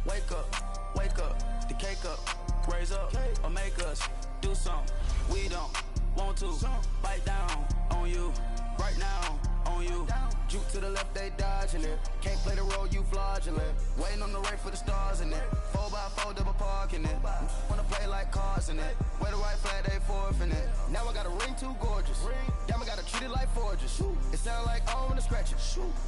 Wake up, the cake up, raise up, or make us do something we don't want to. Bite down on you, right now on you. Juke to the left, they dodging it. Can't play the role, you fraudulent. Waiting on the rain for the stars in it. 4x4 double parking it. Wanna play like cars in it. Wear the white flag, they forfeit it. Now I got a ring too gorgeous. Damn, I gotta treat it like forges. It sound like I wanna scratch it.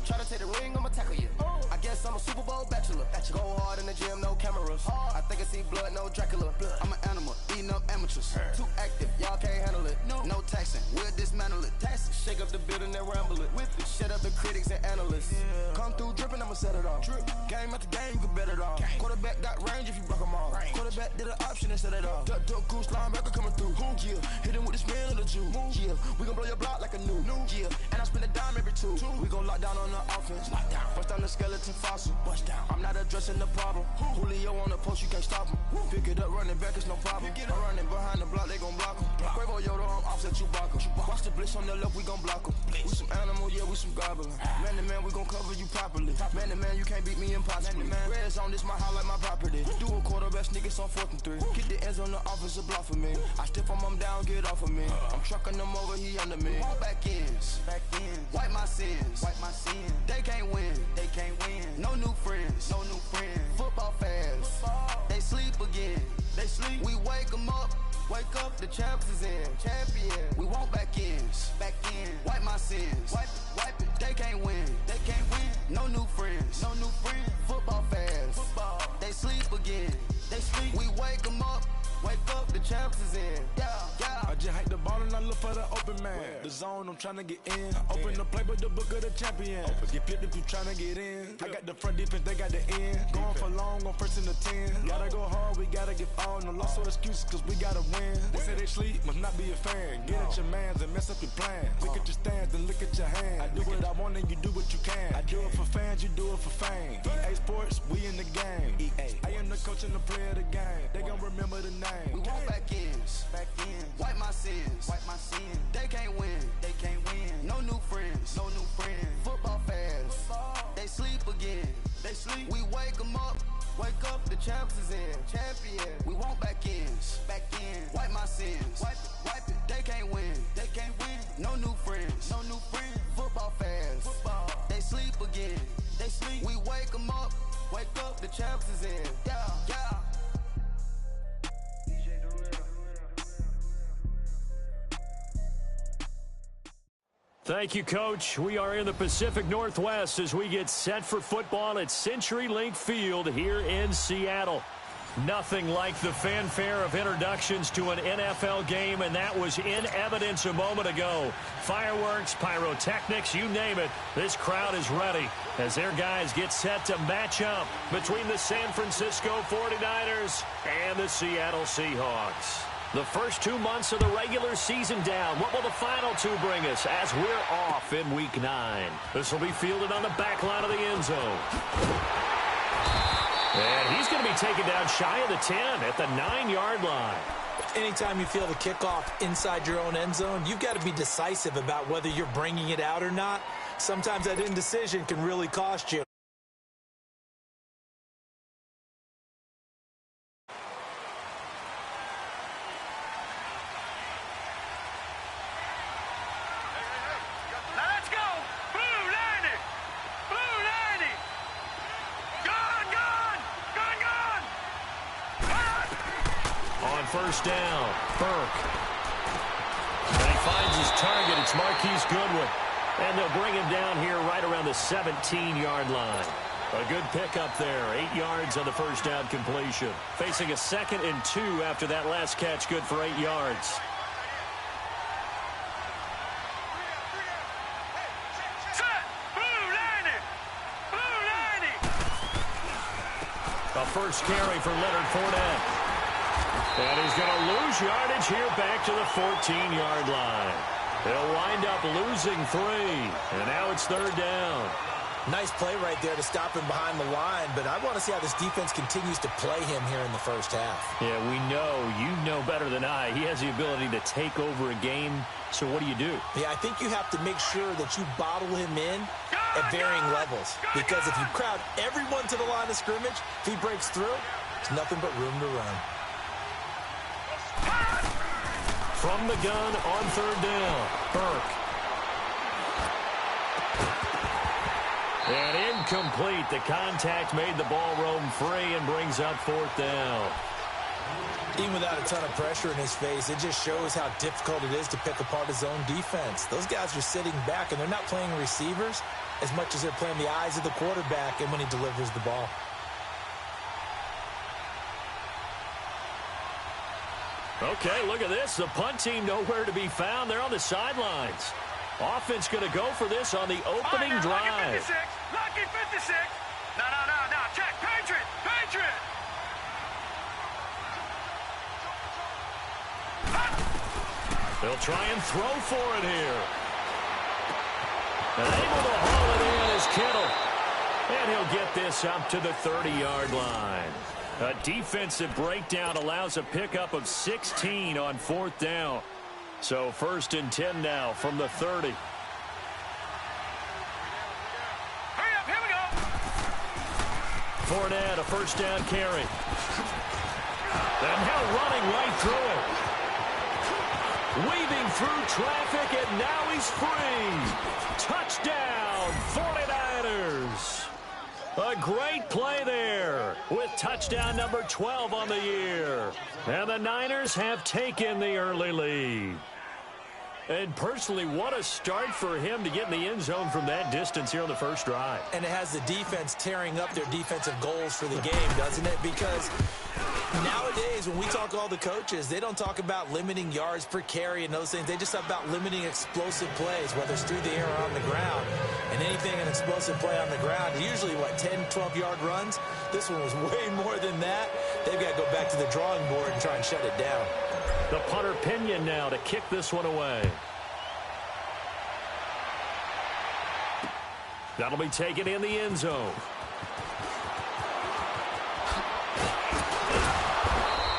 Try to take the ring, I'ma tackle you. I guess I'm a Super Bowl bachelor. Go hard in the gym, no cameras. I think I see blood, no Dracula. I'm an animal, eating up amateurs. Too active, y'all can't handle it. No taxing, we'll dismantle it. Shake up the building and ramble it. Shut up the critics and analysts. Come through dripping, I'ma set it off. Game after game, you can bet it off. Quarterback got range if you broke them off. Quarterback did an option and set it off. Duck goose linebacker coming through. Yeah, hit him with the spin of the Jew. Yeah, we gon' blow your block like a new. Yeah, and I spend a dime every two. We gon' lock down on the offense. Bust down the skeleton fossil. I'm not addressing the problem. Julio on the post, you can't stop him. Pick it up, running back, it's no problem. I'm running behind the block, they gon' block him. Quavo Yoda, I'm offset Chewbacca. Watch the blitz on the left, we gon' block him. We some animal, yeah, we some goblin. Man to man, we gon' cover you properly. Man to man, you can't beat me impossibly. Red zone, this my house like my property. Do a quarterback sneakers on 4th and 3. Get the ends on the offensive block for me. I step on him down, get off of me. I'm trucking them over, he under me. Back ends, wipe my sins. They can't win, No new friends, Football fans, they sleep again. We wake them up. Wake up, the champs is in. Champion. We want back ends. Wipe my sins. Wipe it. They can't win. No new friends. Football fans. They sleep again. We wake them up. Wake up, the champs is in. Yeah. I just hike the ball and I look for the open man. The zone, I'm trying to get in. Open the playbook, the book of the champion. Get flipped if you trying to get in. I got the front defense, they got the end. Going for long, on 1st and 10. Gotta go hard, we gotta give all. No loss or excuses, cause we gotta win. They say they sleep, must not be a fan. Get at your mans and mess up your plan. Look at your stands and look at your hands. I do what I want and you do what you can. I do it for fans, you do it for fame. EA Sports, we in the game. I am the coach and the player of the game. They gon' remember the name. We want back ends. Wipe my sins. They can't win. No new friends. Football fans. They sleep again. We wake them up. Wake up, the champs is in. Champion. We want back ends. Wipe my sins. Wipe it. They can't win. No new friends. Football fans. They sleep again. We wake them up. Wake up, the champs is in. Yeah. Thank you, Coach. We are in the Pacific Northwest as we get set for football at CenturyLink Field here in Seattle. Nothing like the fanfare of introductions to an NFL game, and that was in evidence a moment ago. Fireworks, pyrotechnics, you name it. This crowd is ready as their guys get set to match up between the San Francisco 49ers and the Seattle Seahawks. The first 2 months of the regular season down. What will the final two bring us as we're off in Week 9? This will be fielded on the back line of the end zone. And he's going to be taken down shy of the 10 at the 9-yard line. Anytime you feel the kickoff inside your own end zone, you've got to be decisive about whether you're bringing it out or not. Sometimes that indecision can really cost you. First down, Burke. And he finds his target. It's Marquise Goodwin. And they'll bring him down here right around the 17-yard line. A good pickup there. 8 yards on the first down completion. Facing a 2nd and 2 after that last catch. Good for 8 yards. A first carry for Leonard Fournette. And he's going to lose yardage here back to the 14-yard line. They'll wind up losing 3. And now it's 3rd down. Nice play right there to stop him behind the line, but I want to see how this defense continues to play him here in the first half. Yeah, we know. You know better than I. He has the ability to take over a game. So what do? Yeah, I think you have to make sure that you bottle him in at varying levels. Because if you crowd everyone to the line of scrimmage, if he breaks through, there's nothing but room to run. From the gun on third down, Burke. And incomplete. The contact made the ball roam free and brings up fourth down. Even without a ton of pressure in his face, it just shows how difficult it is to pick apart his own defense. Those guys are sitting back, and they're not playing receivers as much as they're playing the eyes of the quarterback and when he delivers the ball. Okay, look at this. The punt team nowhere to be found. They're on the sidelines. Offense going to go for this on the opening drive. Lucky 56. No. Check. Patriot. They'll try and throw for it here. And able to haul it in is Kittle. And he'll get this up to the 30-yard line. A defensive breakdown allows a pickup of 16 on fourth down. So 1st and 10 now from the 30. Hurry up, here we go. Fournette, a first down carry. And now running right through it. Weaving through traffic, and now he's free. Touchdown, 49ers. A great play there with touchdown number 12 on the year. And the Niners have taken the early lead. And personally, what a start for him to get in the end zone from that distance here on the first drive. And it has the defense tearing up their defensive goals for the game, doesn't it? Because nowadays, when we talk to all the coaches, they don't talk about limiting yards per carry and those things. They just talk about limiting explosive plays, whether it's through the air or on the ground. And anything an explosive play on the ground, usually, 10, 12-yard runs? This one was way more than that. They've got to go back to the drawing board and try and shut it down. The punter Pinion now to kick this one away. That'll be taken in the end zone.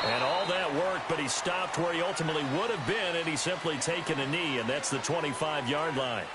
And all that work, but he stopped where he ultimately would have been, and he's simply taken a knee, and that's the 25-yard line.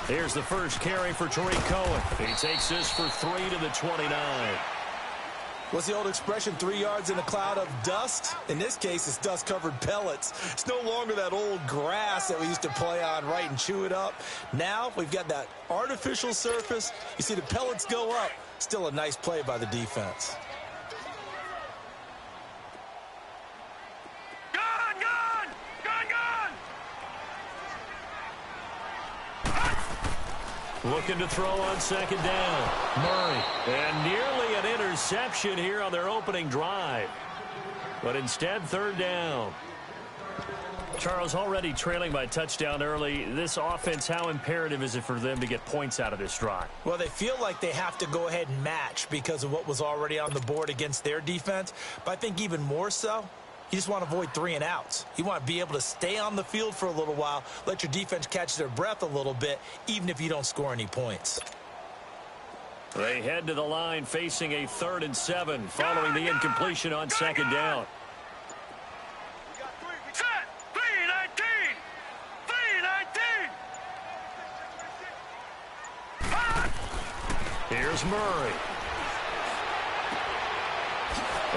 Here's the first carry for Tariq Cohen. He takes this for 3 to the 29. What's the old expression, 3 yards in a cloud of dust? In this case, it's dust-covered pellets. It's no longer that old grass that we used to play on, right, and chew it up. Now we've got that artificial surface. You see the pellets go up. Still a nice play by the defense. Looking to throw on second down. Murray. And nearly an interception here on their opening drive. But instead, third down. Charles, already trailing by touchdown early. This offense, how imperative is it for them to get points out of this drive? Well, they feel like they have to go ahead and match because of what was already on the board against their defense. But I think even more so, you just want to avoid 3 and outs. You want to be able to stay on the field for a little while, let your defense catch their breath a little bit, even if you don't score any points. They head to the line facing a 3rd and 7 following the incompletion on second down. Set! 3-19! 3-19! Here's Murray.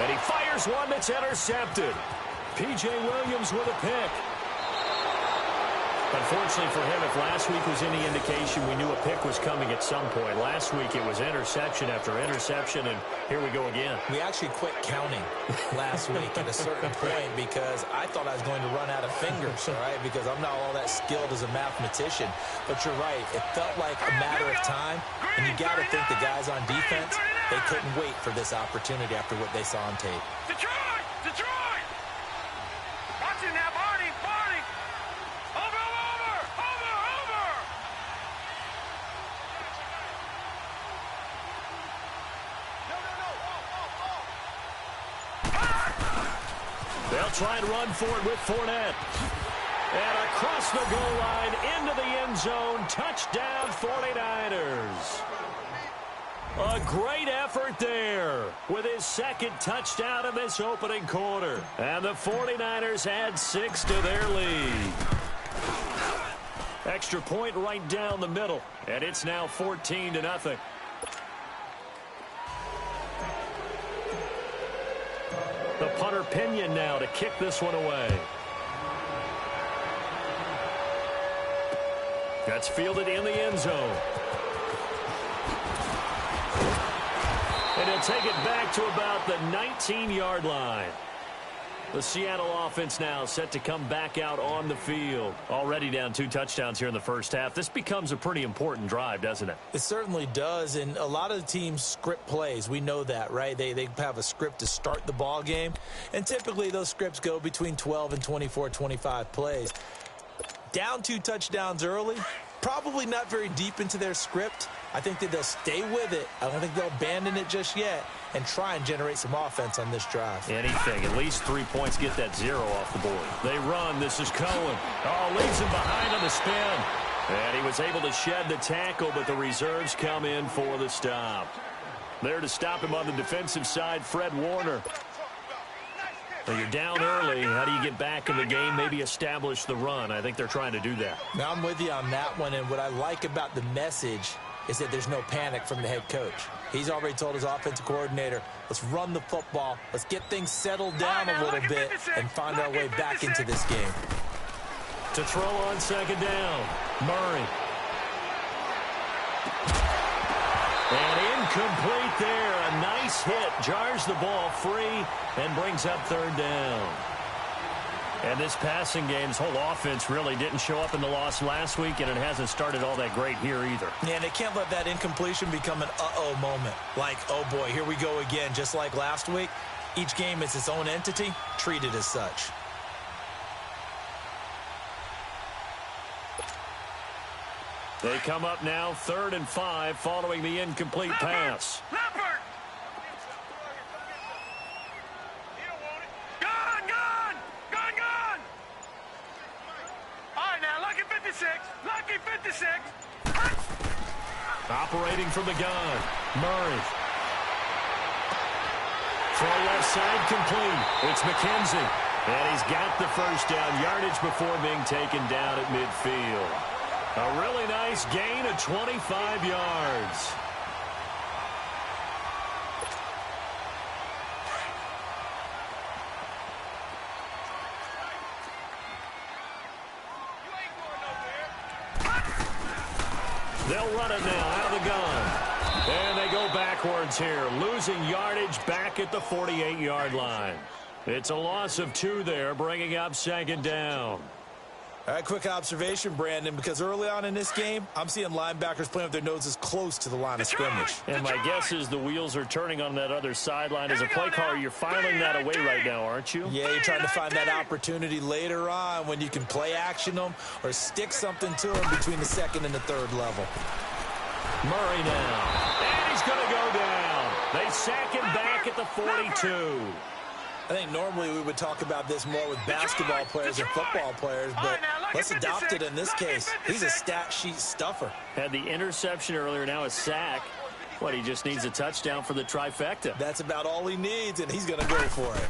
And he fires one that's intercepted. P.J. Williams with a pick. Unfortunately for him, if last week was any indication, we knew a pick was coming at some point. Last week it was interception after interception, and here we go again. We actually quit counting last week at a certain point because I thought I was going to run out of fingers, all right, because I'm not all that skilled as a mathematician. But you're right. It felt like a matter of time, and you got to think the guys on defense, they couldn't wait for this opportunity after what they saw on tape. Detroit! Detroit! Watch it now, Barney! Barney! Over! They'll try and run for it with Fournette. And across the goal line, into the end zone, touchdown 49ers. A great effort there with his second touchdown in this opening quarter. And the 49ers add 6 to their lead. Extra point right down the middle, and it's now 14-0. The punter Pinion now to kick this one away. That's fielded in the end zone. And he'll take it back to about the 19-yard line. The Seattle offense now set to come back out on the field. Already down 2 touchdowns here in the first half. This becomes a pretty important drive, doesn't it? It certainly does, and a lot of the teams script plays. We know that, right? They have a script to start the ball game, and typically those scripts go between 12 and 24, 25 plays. Down 2 touchdowns early, probably not very deep into their script. I think that they'll stay with it. I don't think they'll abandon it just yet and try and generate some offense on this drive. Anything. At least 3 points. Get that 0 off the board. They run. This is Cohen. Oh, leaves him behind on the spin. And he was able to shed the tackle, but the reserves come in for the stop. There to stop him on the defensive side, Fred Warner. Well, you're down early. How do you get back in the game? Maybe establish the run. I think they're trying to do that. Now, I'm with you on that one, and what I like about the message is that there's no panic from the head coach. He's already told his offensive coordinator, let's run the football, let's get things settled down a little bit and find our way back into this game. To throw on second down, Murray. And incomplete there. A nice hit. Jars the ball free and brings up third down. And this passing game's whole offense really didn't show up in the loss last week, and it hasn't started all that great here either. Yeah, and they can't let that incompletion become an uh-oh moment. Like, oh boy, here we go again. Just like last week, each game is its own entity, treated as such. They come up now 3rd and 5 following the incomplete pass. Leopard! Lucky 56. Operating from the gun, Murray. Throw left side complete. It's McKenzie. And he's got the first down, yardage before being taken down at midfield. A really nice gain of 25 yards. They'll run it now out of the gun. And they go backwards here, losing yardage back at the 48-yard line. It's a loss of 2 there, bringing up second down. All right, quick observation, Brandon, because early on in this game, I'm seeing linebackers playing with their noses close to the line of scrimmage. And my guess is the wheels are turning on that other sideline. As a play caller, you're filing that away right now, aren't you? Yeah, you're trying to find that opportunity later on when you can play action them or stick something to them between the 2nd and the 3rd level. Murray now. And he's going to go down. They sack him back at the 42. I think normally we would talk about this more with basketball players and football players, but let's adopt it in this case. He's a stat sheet stuffer. Had the interception earlier, now a sack. What, he just needs a touchdown for the trifecta. That's about all he needs, and he's going to go for it.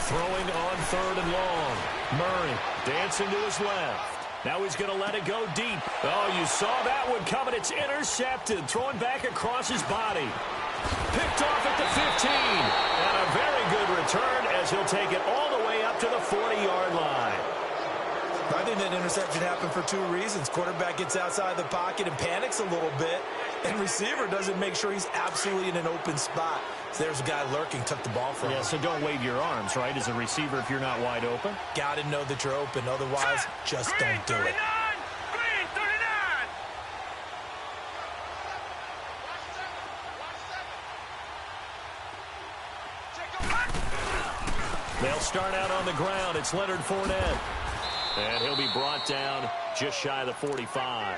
Throwing on 3rd and long. Murray dancing to his left. Now he's going to let it go deep. Oh, you saw that one coming. It's intercepted. Throwing back across his body. Picked off at the 15. And a very good return as he'll take it all the way up to the 40-yard line. I I think that interception happened for two reasons. Quarterback gets outside the pocket and panics a little bit, and receiver doesn't make sure he's absolutely in an open spot. So there's a guy lurking, took the ball from him. Yeah, so don't wave your arms, right, as a receiver if you're not wide open. Got to know that you're open. Otherwise, just don't do it. Green 39. They'll start out on the ground. It's Leonard Fournette. And he'll be brought down just shy of the 45.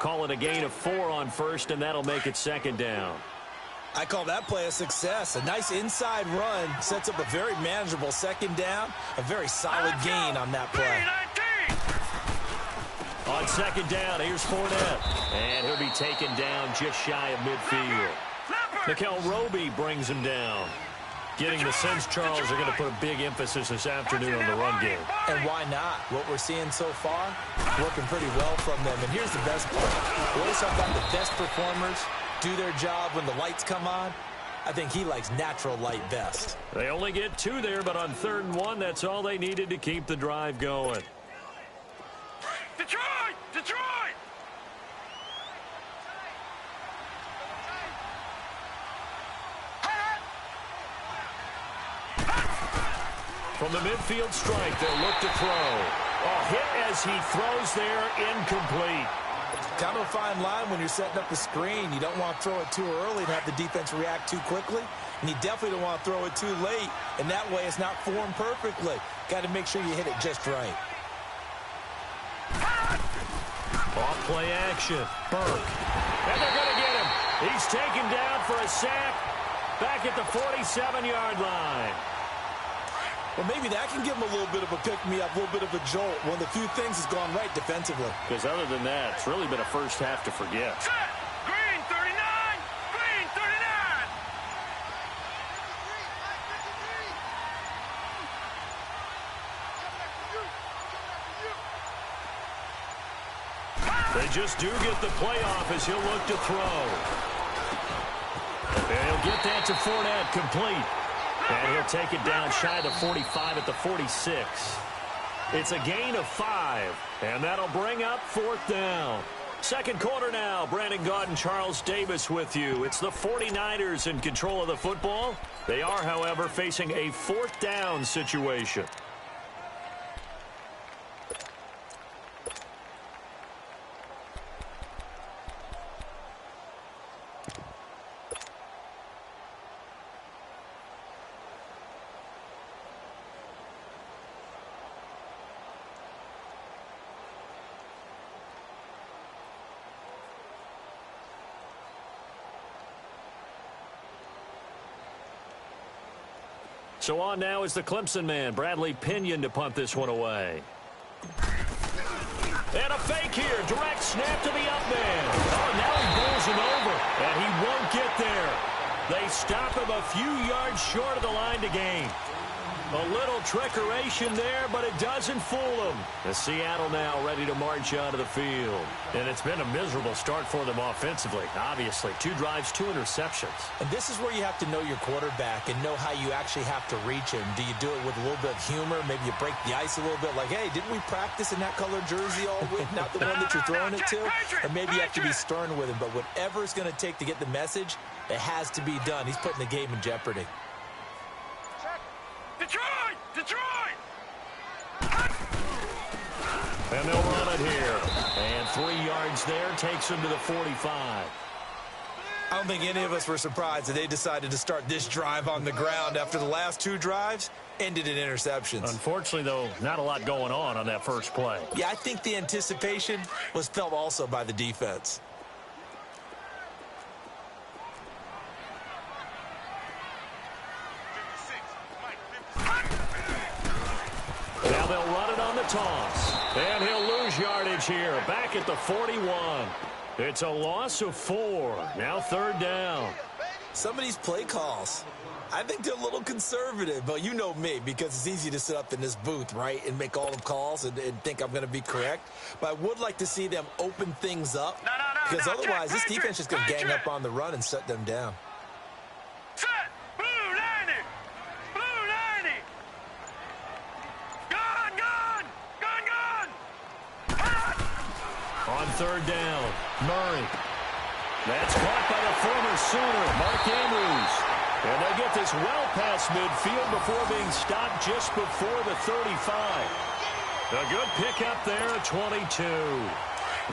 Call it a gain of 4 on first, and that'll make it second down. I call that play a success. A nice inside run sets up a very manageable second down. A very solid gain on that play. On second down, here's Fournette. And he'll be taken down just shy of midfield. Nickel Roby brings him down. Getting the sense Charles are going to put a big emphasis this afternoon on the run game. And why not? What we're seeing so far, working pretty well from them. And here's the best part. We always talk about the best performers do their job when the lights come on. I think he likes natural light best. They only get 2 there, but on 3rd and 1, that's all they needed to keep the drive going. Detroit! Detroit! From the midfield strike, they'll look to throw. A hit as he throws there, incomplete. Kind of a fine line when you're setting up the screen. You don't want to throw it too early and have the defense react too quickly. And you definitely don't want to throw it too late. And that way it's not formed perfectly. Got to make sure you hit it just right. Off play action. Burke. And they're going to get him. He's taken down for a sack back at the 47-yard line. Well, maybe that can give him a little bit of a pick-me-up, a little bit of a jolt. One of the few things has gone right defensively. Because other than that, it's really been a first half to forget. Set! Green 39! Green 39! They just do get the playoff as he'll look to throw. And he'll get that to Fournette, complete. And he'll take it down shy of the 45 at the 46. It's a gain of 5, and that'll bring up 4th down. Second quarter now. Brandon Gaudin, Charles Davis with you. It's the 49ers in control of the football. They are, however, facing a 4th down situation. So on now is the Clemson man, Bradley Pinion, to punt this one away. And a fake here. Direct snap to the up man. Oh, now he bowls him over, and he won't get there. They stop him a few yards short of the line to gain. A little trickeration there, but it doesn't fool them. The Seattle now ready to march out of the field. And it's been a miserable start for them offensively, obviously. 2 drives, 2 interceptions. And this is where you have to know your quarterback and know how you actually have to reach him. Do you do it with a little bit of humor? Maybe you break the ice a little bit like, hey, didn't we practice in that color jersey all week? Not the one that you're throwing it to? Or maybe you have to be stern with him. But whatever it's going to take to get the message, it has to be done. He's putting the game in jeopardy. Detroit! Detroit! And they'll run it here. And 3 yards there takes him to the 45. I don't think any of us were surprised that they decided to start this drive on the ground after the last 2 drives ended in interceptions. Unfortunately, though, not a lot going on that first play. Yeah, I think the anticipation was felt also by the defense. Now they'll run it on the toss. And he'll lose yardage here. Back at the 41. It's a loss of 4. Now 3rd down. Some of these play calls, I think they're a little conservative. But you know me, because it's easy to sit up in this booth, right, and make all the calls and think I'm going to be correct. But I would like to see them open things up. Because otherwise, this defense is going to gang up on the run and shut them down. Set! Blue 90! Blue 90! Gun! Gun! Gun! Gun! third down. Murray. That's caught by the former Sooner, Mark Andrews. And they get this well past midfield before being stopped just before the 35. A good pickup there at 22.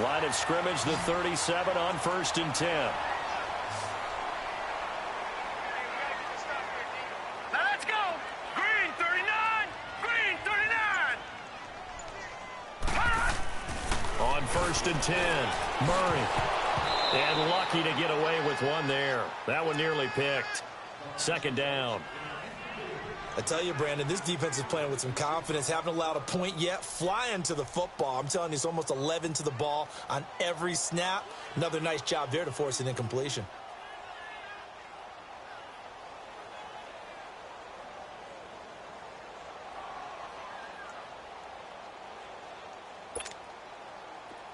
Line of scrimmage, the 37 on 1st and 10. Now let's go. Green 39. Green 39. On 1st and 10, Murray. And lucky to get away with one there. That one nearly picked. 2nd down. I tell you, Brandon, this defense is playing with some confidence. Haven't allowed a point yet. Flying to the football. I'm telling you, it's almost 11 to the ball on every snap. Another nice job there to force an incompletion.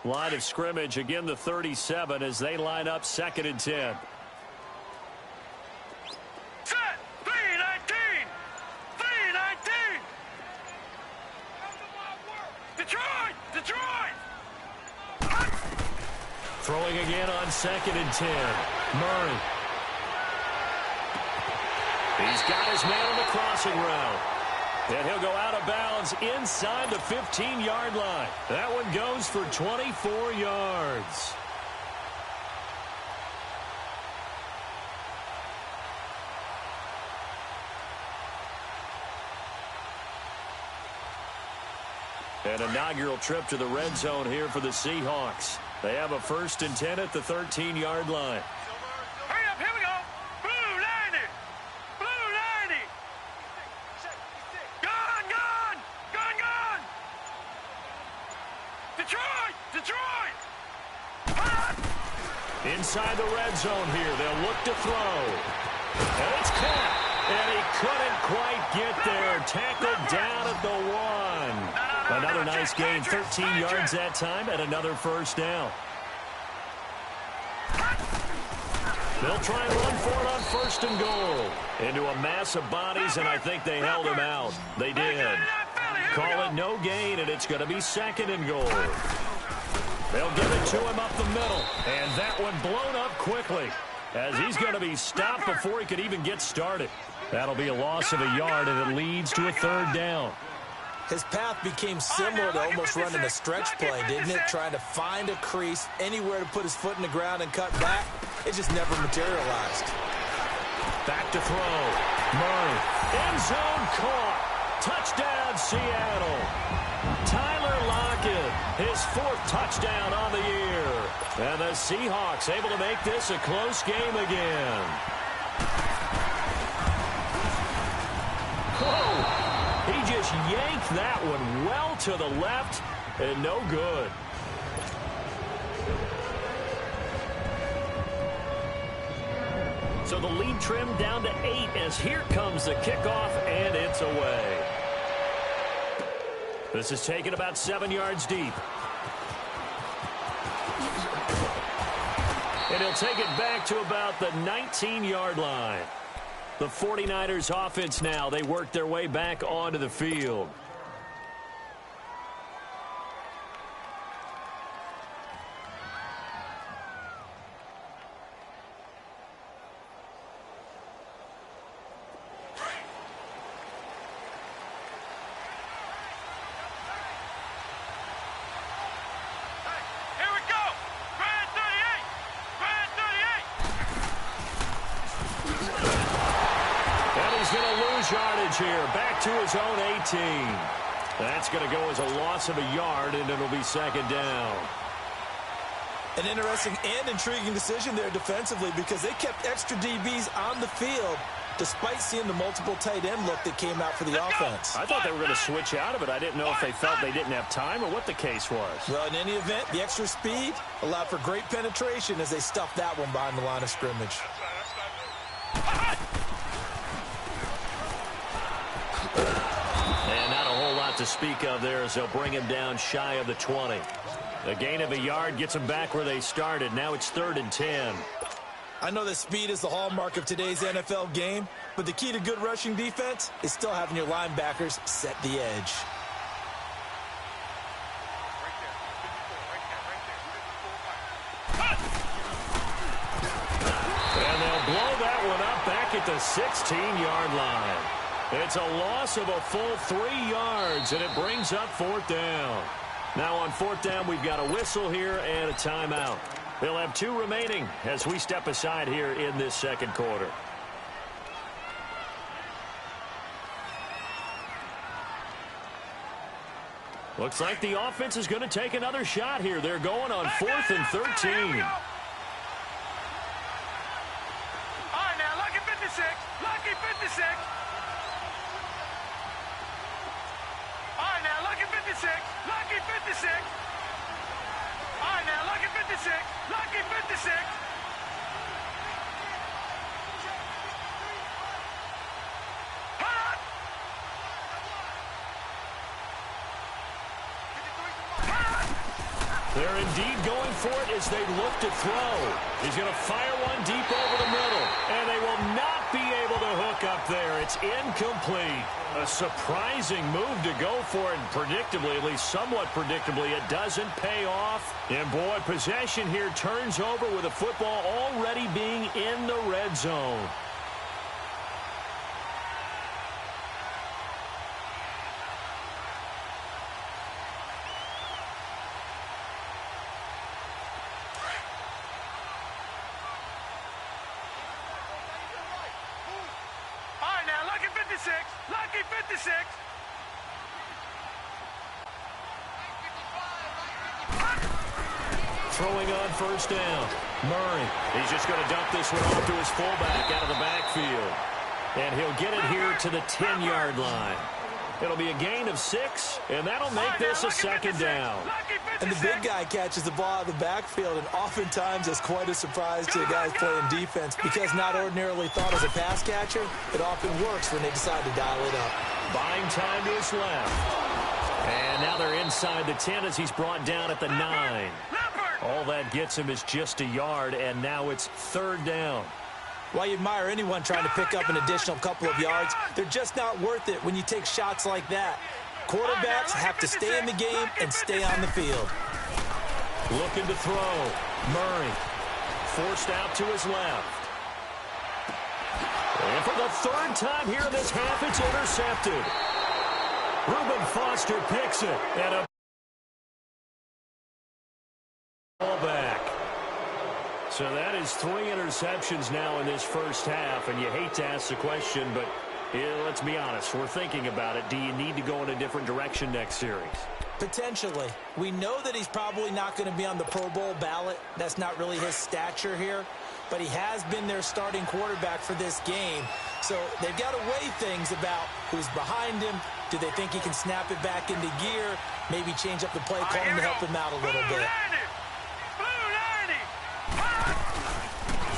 Line of scrimmage, again the 37 as they line up 2nd and 10. Set. 319. 319. Detroit. Detroit. Throwing again on 2nd and 10. Murray. He's got his man on the crossing route. And he'll go out of bounds inside the 15-yard line. That one goes for 24 yards. An inaugural trip to the red zone here for the Seahawks. They have a 1st and 10 at the 13-yard line. Hurry up. Here we go. Blue 90. Blue 90. Gone. Gone. Gone. Gone. Detroit. Detroit. Inside the red zone here. They'll look to throw. And it's caught. And he couldn't quite get there. Tackled down at the 1. Another nice gain. 13 yards that time and another 1st down. They'll try and run for it on 1st and goal. Into a mass of bodies, and I think they held him out. They did. Call it no gain, and it's going to be 2nd and goal. They'll give it to him up the middle. And that one blown up quickly as he's going to be stopped before he could even get started. That'll be a loss of a yard, and it leads to a 3rd down. His path became similar to almost running a stretch play, didn't it? Trying to find a crease, anywhere to put his foot in the ground and cut back. It just never materialized. Back to throw. Murray. End zone caught. Touchdown, Seattle. Tyler Lockett, his 4th touchdown on the year. And the Seahawks able to make this a close game again. Whoa. He just yanked that one well to the left and no good. So the lead trimmed down to 8 as here comes the kickoff, and it's away. This is taken about 7 yards deep. And he'll take it back to about the 19-yard line. The 49ers offense now, they work their way back onto the field. Yardage here, back to his own 18. That's going to go as a loss of a yard, and it'll be 2nd down. An interesting and intriguing decision there defensively because they kept extra DBs on the field despite seeing the multiple tight end look that came out for the offense. I thought they were going to switch out of it. I didn't know if they felt they didn't have time or what the case was. Well, in any event, the extra speed allowed for great penetration as they stuffed that one behind the line of scrimmage. And not a whole lot to speak of there as they'll bring him down shy of the 20. A gain of a yard gets them back where they started. Now it's 3rd and 10. I know that speed is the hallmark of today's NFL game, but the key to good rushing defense is still having your linebackers set the edge. at the 16-yard line. It's a loss of a full 3 yards, and it brings up 4th down. Now on 4th down, we've got a whistle here and a timeout. They'll have 2 remaining as we step aside here in this second quarter. Looks like the offense is going to take another shot here. They're going on 4th and 13. All right, now, lucky 56. Lucky 56. All right, now, lucky 56. Lucky 56. All right, now, lucky 56. Lucky 56. They're indeed going for it as they look to throw. He's going to fire one deep over the middle, and they will not be able to hook up there. It's incomplete. A surprising move to go for it, and predictably, at least somewhat predictably, it doesn't pay off. And boy, possession here turns over with the football already being in the red zone. Lucky 56. Throwing on 1st down. Murray. He's just going to dump this one off to his fullback out of the backfield. And he'll get it here to the 10-yard line. It'll be a gain of 6, and that'll make this a 2nd down. And the big guy catches the ball out of the backfield, and oftentimes it's quite a surprise to the guys playing defense because not ordinarily thought as a pass catcher, it often works when they decide to dial it up. Buying time to his left. And now they're inside the 10 as he's brought down at the 9. All that gets him is just a yard, and now it's 3rd down. While you admire anyone trying to pick up an additional couple of yards, they're just not worth it when you take shots like that. Quarterbacks have to stay in the game and stay on the field. Looking to throw. Murray forced out to his left. And for the 3rd time here in this half, it's intercepted. Reuben Foster picks it. And a ball back. So that is 3 interceptions now in this first half, and you hate to ask the question, but let's be honest, we're thinking about it. Do you need to go in a different direction next series? Potentially. We know that he's probably not going to be on the Pro Bowl ballot. That's not really his stature here, but he has been their starting quarterback for this game. So they've got to weigh things about who's behind him. Do they think he can snap it back into gear? Maybe change up the play calling to help him out a little bit.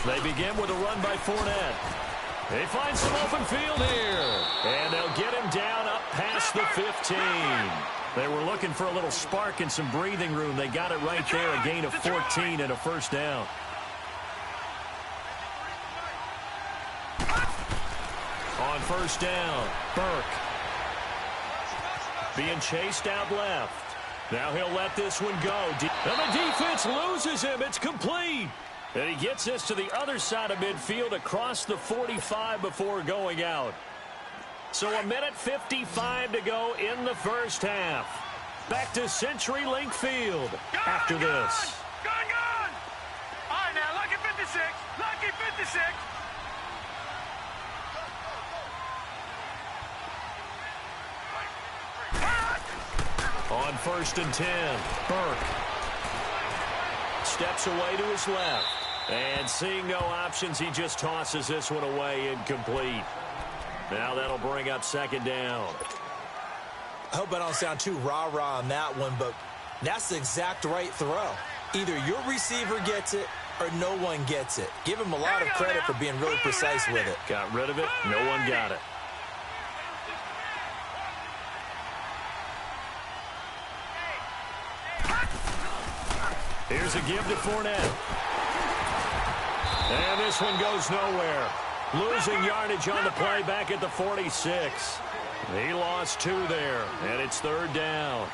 They begin with a run by Fournette. They find some open field here. And they'll get him down up past the 15. They were looking for a little spark and some breathing room. They got it right there, a gain of 14 and a 1st down. On 1st down, Burke. Being chased out left. Now he'll let this one go. And the defense loses him. It's complete. And he gets this to the other side of midfield across the 45 before going out. So 1:55 to go in the first half. Back to CenturyLink Field after this. Gone. All right, now, lucky 56. Lucky 56. On 1st and 10, Burke steps away to his left. And seeing no options, he just tosses this one away, incomplete. Now that'll bring up 2nd down. I hope I don't sound too rah-rah on that one, but that's the exact right throw. Either your receiver gets it or no one gets it. Give him a lot of credit for being really precise with it. Got rid of it. No one got it. Here's a give to Fournette. And this one goes nowhere. Losing yardage on the play back at the 46. He lost 2 there, and it's 3rd down.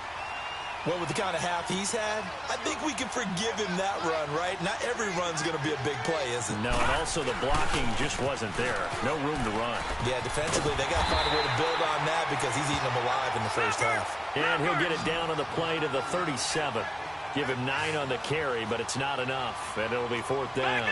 Well, with the kind of half he's had, I think we can forgive him that run, right? Not every run's going to be a big play, is it? No, and also the blocking just wasn't there. No room to run. Yeah, defensively, they got to find a way to build on that because he's eating them alive in the first half. And he'll get it down on the play to the 37. Give him 9 on the carry, but it's not enough, and it'll be 4th down.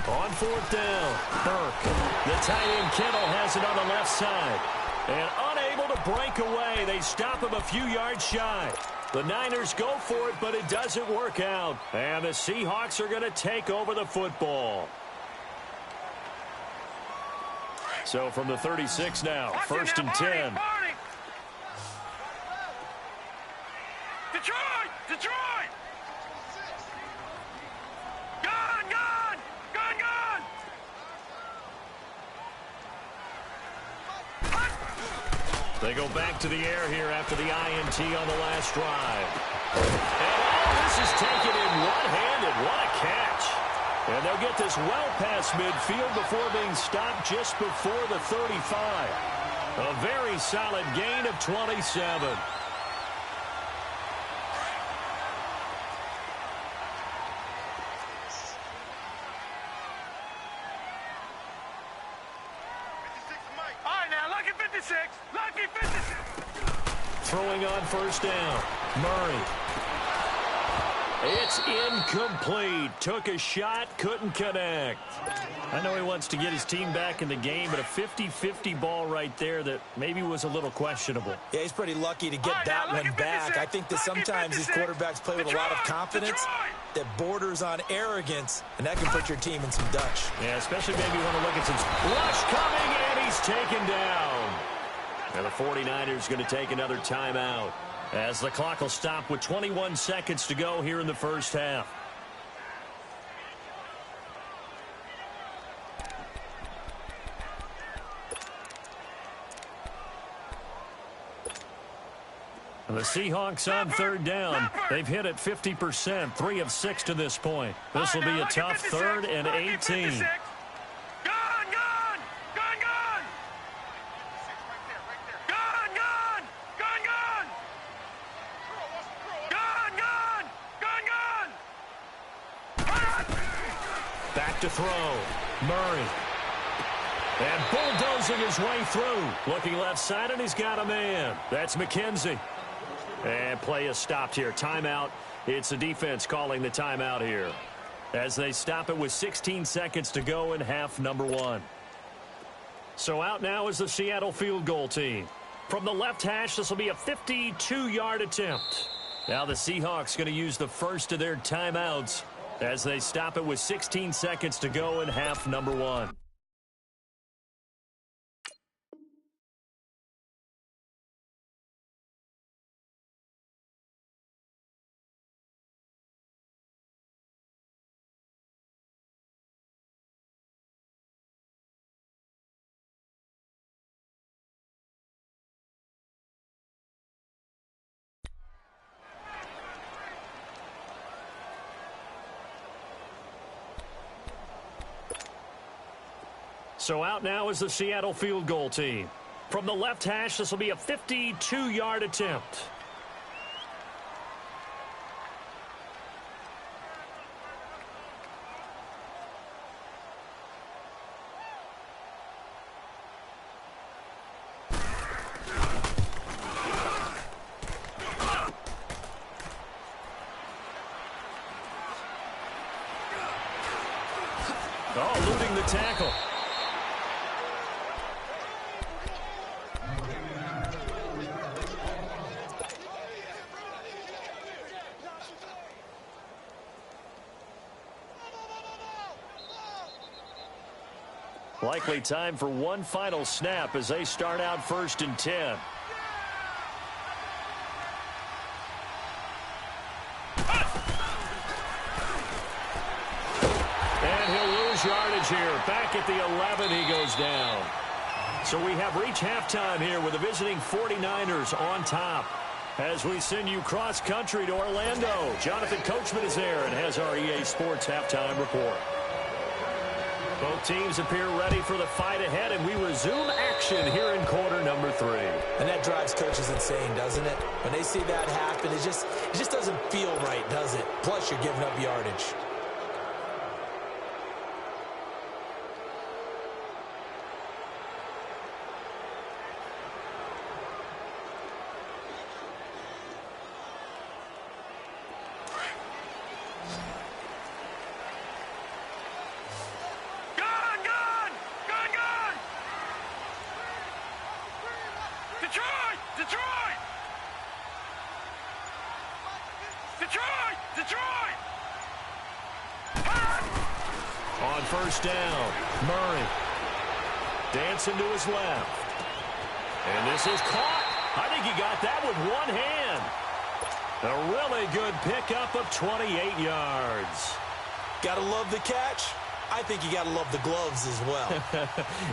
On 4th down, Burke. The tight end Kittle has it on the left side. And unable to break away. They stop him a few yards shy. The Niners go for it, but it doesn't work out. And the Seahawks are going to take over the football. So from the 36 now, 1st and 10. Detroit! They go back to the air here after the INT on the last drive. And this is taken in one-handed. What a catch. And they'll get this well past midfield before being stopped just before the 35. A very solid gain of 27. Throwing on 1st down. Murray. It's incomplete. Took a shot, couldn't connect. I know he wants to get his team back in the game, but a 50-50 ball right there that maybe was a little questionable. Yeah, he's pretty lucky to get that one back. I think that sometimes these quarterbacks play with a lot of confidence that borders on arrogance, and that can put your team in some Dutch. Yeah, especially maybe you want to look at some rush coming, and he's taken down. And the 49ers going to take another timeout as the clock will stop with 21 seconds to go here in the first half. And the Seahawks on 3rd down. They've hit it 50%, 3 of 6 to this point. This will be a tough 3rd and 18. To throw. Murray. And bulldozing his way through. Looking left side, and he's got a man. That's McKenzie. And play is stopped here. Timeout. It's the defense calling the timeout here as they stop it with 16 seconds to go in half number 1. So out now is the Seattle field goal team. From the left hash, this will be a 52-yard attempt. Now the Seahawks going to use the first of their timeouts as they stop it with 16 seconds to go in half number 1. So out now is the Seattle field goal team. From the left hash, this will be a 52-yard attempt. Oh, eluding the tackle. Likely time for one final snap as they start out 1st and 10. And he'll lose yardage here. Back at the 11, he goes down. So we have reached halftime here with the visiting 49ers on top. As we send you cross-country to Orlando, Jonathan Coachman is there and has our EA Sports halftime report. Both teams appear ready for the fight ahead, and we resume action here in quarter number 3. And that drives coaches insane, doesn't it? When they see that happen, it just doesn't feel right, does it? Plus, you're giving up yardage. Detroit! On first down, Murray. Dancing to his left. And this is caught. I think he got that with one hand. A really good pickup of 28 yards. Gotta love the catch. I think you got to love the gloves as well.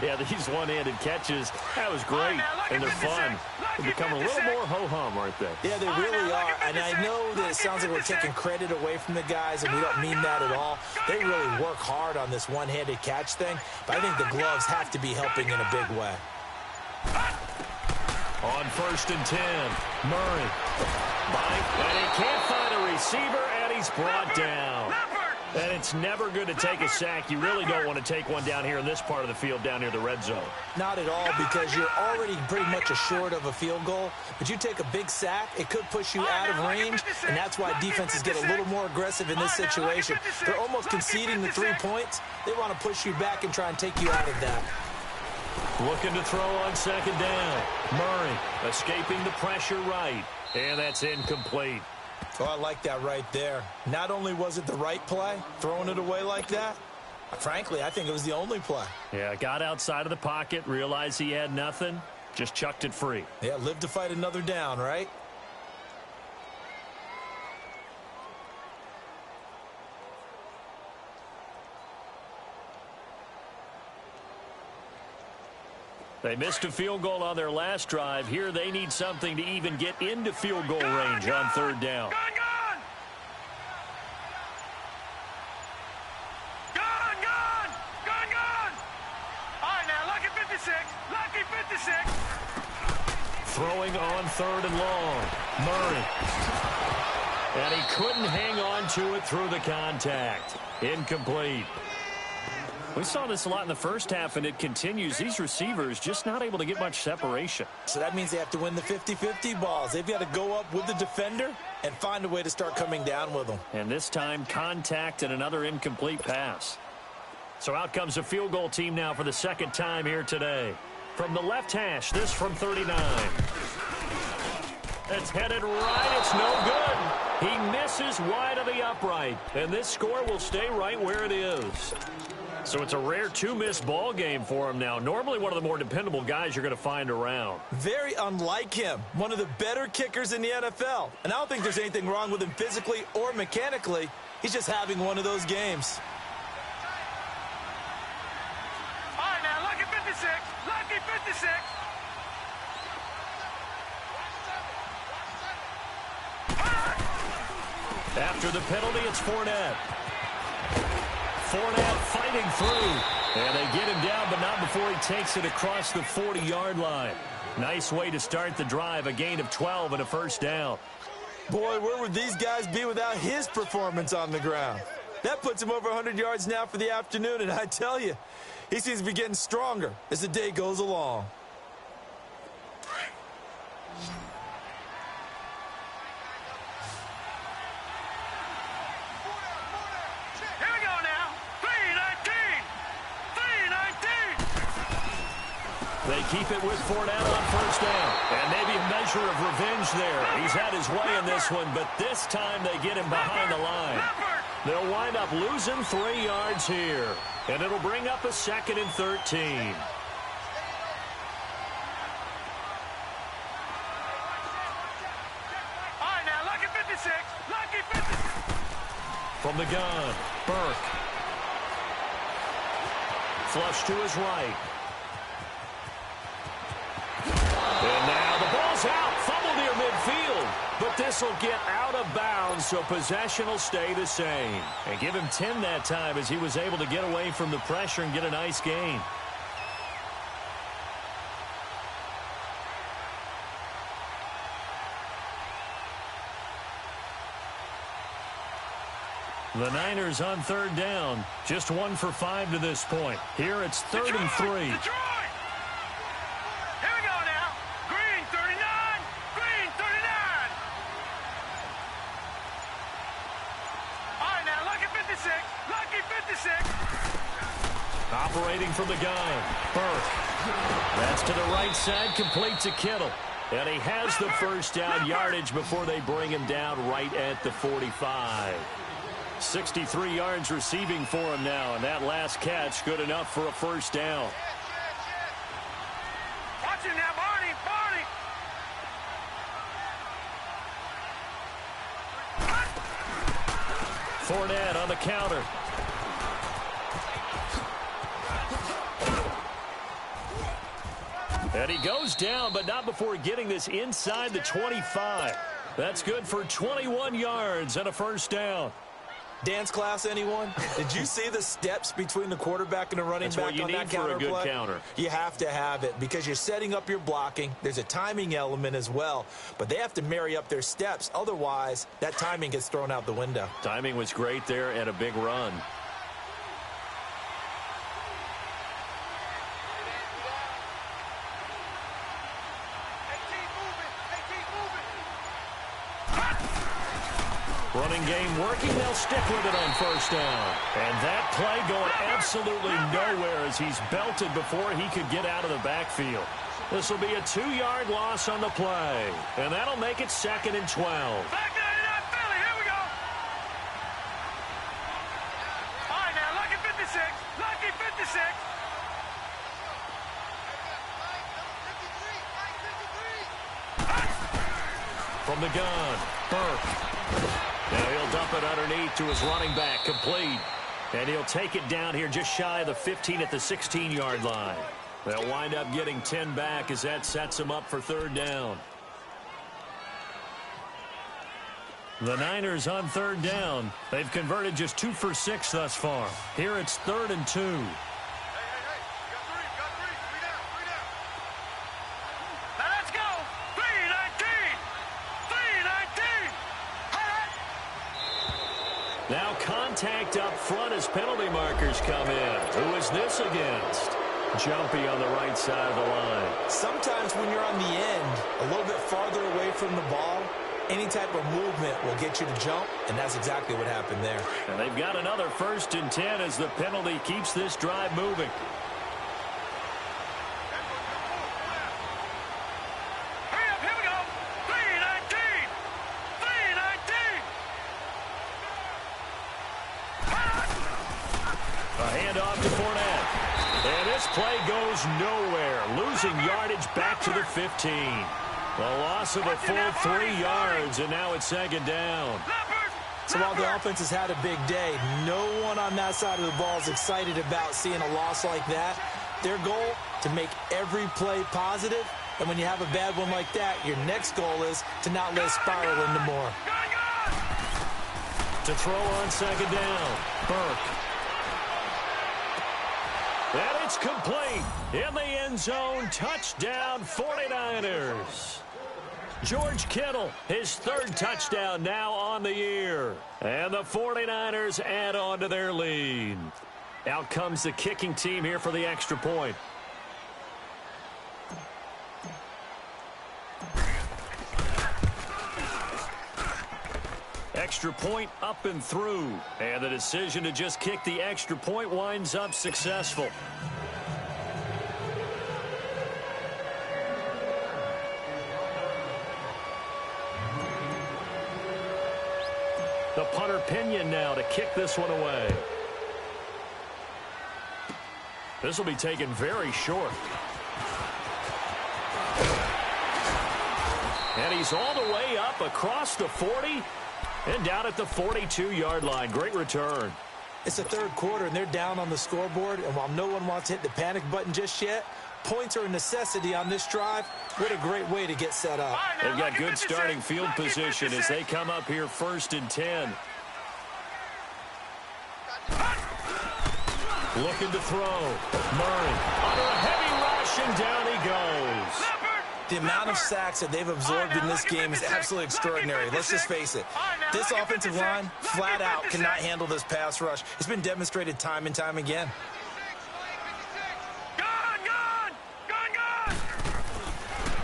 Yeah, these one-handed catches, that was great, and they're fun. They become a little more ho-hum, aren't they? Yeah, they really are, and I know that it sounds like we're taking credit away from the guys, and we don't mean that at all. They really work hard on this one-handed catch thing, but I think the gloves have to be helping in a big way. On first and 10, Murray. And he can't find a receiver, and he's brought down. And it's never good to take a sack. You really don't want to take one down here in this part of the field down near the red zone. Not at all, because you're already pretty much assured of a field goal. But you take a big sack, it could push you out of range, and that's why defenses get a little more aggressive in this situation. They're almost conceding the 3 points. They want to push you back and try and take you out of that. Looking to throw on second down. Murray escaping the pressure right. And that's incomplete. Oh, I like that right there. Not only was it the right play, throwing it away like that, frankly, I think it was the only play. Yeah, got outside of the pocket, realized he had nothing, just chucked it free. Yeah, live to fight another down, right? They missed a field goal on their last drive. Here they need something to even get into field goal range on third down. Lucky 56. Throwing on third and long. Murray. And he couldn't hang on to it through the contact. Incomplete. We saw this a lot in the first half, and it continues. These receivers just not able to get much separation. So that means they have to win the 50-50 balls. They've got to go up with the defender and find a way to start coming down with them. And this time, contact and another incomplete pass. So out comes a field goal team now for the second time here today. From the left hash, this from 39. It's headed right. It's no good. He misses wide of the upright. And this score will stay right where it is. So it's a rare two-miss ball game for him now. Normally one of the more dependable guys you're going to find around. Very unlike him. One of the better kickers in the NFL. And I don't think there's anything wrong with him physically or mechanically. He's just having one of those games. All right, now, lucky 56. Lucky 56. After the penalty, it's Fournette. Fournette fighting through. And they get him down, but not before he takes it across the 40-yard line. Nice way to start the drive, a gain of 12 and a first down. Boy, where would these guys be without his performance on the ground? That puts him over 100 yards now for the afternoon, and I tell you, he seems to be getting stronger as the day goes along. They keep it with Fournette on first down. And maybe a measure of revenge there. He's had his way in this one, but this time they get him behind the line. They'll wind up losing 3 yards here. And it'll bring up a 2nd and 13. All right, now, lucky 56. Lucky 56. From the gun, Burke. Flush to his right. And now the ball's out. Fumble near midfield. But this will get out of bounds, so possession will stay the same. And give him 10 that time as he was able to get away from the pressure and get a nice gain. The Niners on third down. Just 1 for 5 to this point. Here it's 3rd and 3. Detroit! Here we go now. Green 39. Green 39. All right, now, lucky 56. Lucky 56. Operating from the gun. Burke. That's to the right side. Complete to Kittle. And he has the first down yardage before they bring him down right at the 45. 63 yards receiving for him now, and that last catch good enough for a first down. Watch it now, Barney. Barney. Fournette on the counter. And he goes down, but not before getting this inside the 25. That's good for 21 yards and a first down. Dance class, anyone? Did you see the steps between the quarterback and the running back on that counter play? That's what you need for a good counter. You have to have it because you're setting up your blocking. There's a timing element as well, but they have to marry up their steps. Otherwise, that timing gets thrown out the window. Timing was great there and a big run. Running game working. They'll stick with it on first down. And that play going absolutely nowhere as he's belted before he could get out of the backfield. This will be a 2-yard loss on the play. And that'll make it 2nd and 12. Back there in that Philly. Here we go. All right, now, lucky 56. Lucky 56. From the gun, Burke. Now he'll dump it underneath to his running back, complete. And he'll take it down here just shy of the 15 at the 16-yard line. They'll wind up getting 10 back as that sets him up for 3rd down. The Niners on 3rd down. They've converted just 2 for 6 thus far. Here it's 3rd and 2. Now contact up front as penalty markers come in. Who is this against? Jumpy on the right side of the line. Sometimes when you're on the end, a little bit farther away from the ball, any type of movement will get you to jump, and that's exactly what happened there. And they've got another 1st and 10 as the penalty keeps this drive moving. Play goes nowhere, losing yardage back to the 15. A loss of a full 3 yards, and now it's 2nd down. So while the offense has had a big day, no one on that side of the ball is excited about seeing a loss like that. Their goal, to make every play positive, and when you have a bad one like that, your next goal is to not let it spiral into more. To throw on 2nd down, Burke. And it's complete in the end zone. Touchdown, 49ers. George Kittle, his 3rd touchdown now on the year. And the 49ers add on to their lead. Out comes the kicking team here for the extra point. Extra point up and through. And the decision to just kick the extra point winds up successful. The punter Pinion now to kick this one away. This will be taken very short. And he's all the way up across the 40 and down at the 42-yard line. Great return. It's the third quarter, and they're down on the scoreboard, and while no one wants to hit the panic button just yet, points are a necessity on this drive. What a great way to get set up. They've got good starting field position as they come up here 1st and 10. Looking to throw. Murray under a heavy rush, and down he goes. The amount of sacks that they've absorbed in this game is absolutely extraordinary. Let's just face it. This offensive line, flat out, cannot handle this pass rush. It's been demonstrated time and time again.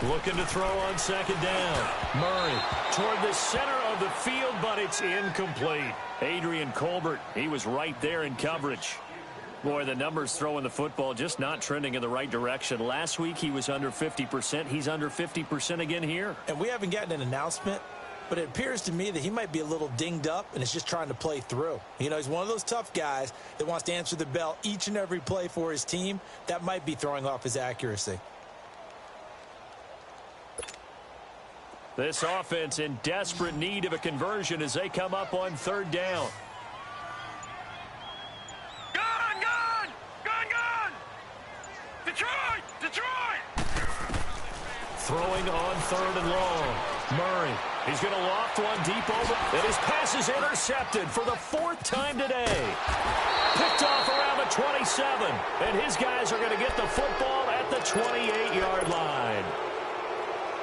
Looking to throw on 2nd down. Murray toward the center of the field, but it's incomplete. Adrian Colbert, he was right there in coverage. Boy, the numbers throwing the football just not trending in the right direction. Last week he was under 50%. He's under 50% again here. And we haven't gotten an announcement, but it appears to me that he might be a little dinged up and is just trying to play through. You know, he's one of those tough guys that wants to answer the bell each and every play for his team. That might be throwing off his accuracy. This offense in desperate need of a conversion as they come up on 3rd down. Throwing on 3rd and long. Murray, he's going to loft one deep over. And his pass is intercepted for the 4th time today. Picked off around the 27. And his guys are going to get the football at the 28-yard line.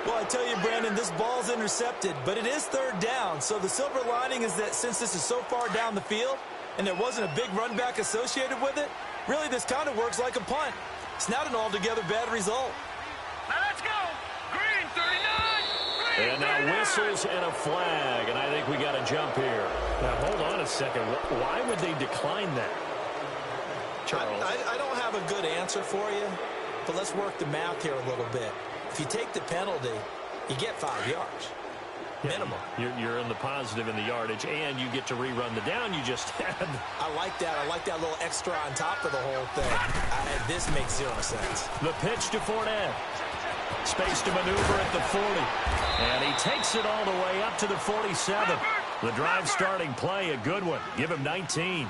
Well, I tell you, Brandon, this ball's intercepted, but it is 3rd down. So the silver lining is that since this is so far down the field and there wasn't a big run back associated with it, really this kind of works like a punt. It's not an altogether bad result. Now let's go. Green 39. And now whistles and a flag, and I think we got a jump here. Now, hold on a second. Why would they decline that? Charles? I don't have a good answer for you, but let's work the math here a little bit. If you take the penalty, you get 5 yards. Minimum. You're in the positive in the yardage, and you get to rerun the down you just had. I like that. I like that little extra on top of the whole thing. This makes 0 sense. The pitch to Fournette. Space to maneuver at the 40. And he takes it all the way up to the 47. The drive starting play, a good one. Give him 19.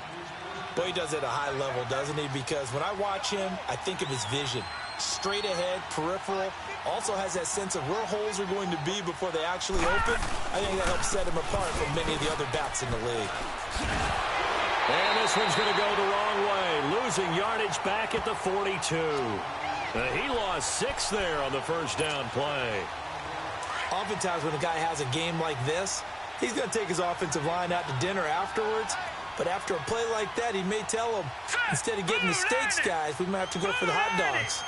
Boy, he does it at a high level, doesn't he? Because when I watch him, I think of his vision. Straight ahead, peripheral, also has that sense of where holes are going to be before they actually open. I think that helps set him apart from many of the other backs in the league. And this one's going to go the wrong way, losing yardage back at the 42. He lost 6 there on the 1st down play. Oftentimes when a guy has a game like this, he's going to take his offensive line out to dinner afterwards. But after a play like that, he may tell them, instead of getting the steaks, guys, we might have to go for the hot dogs.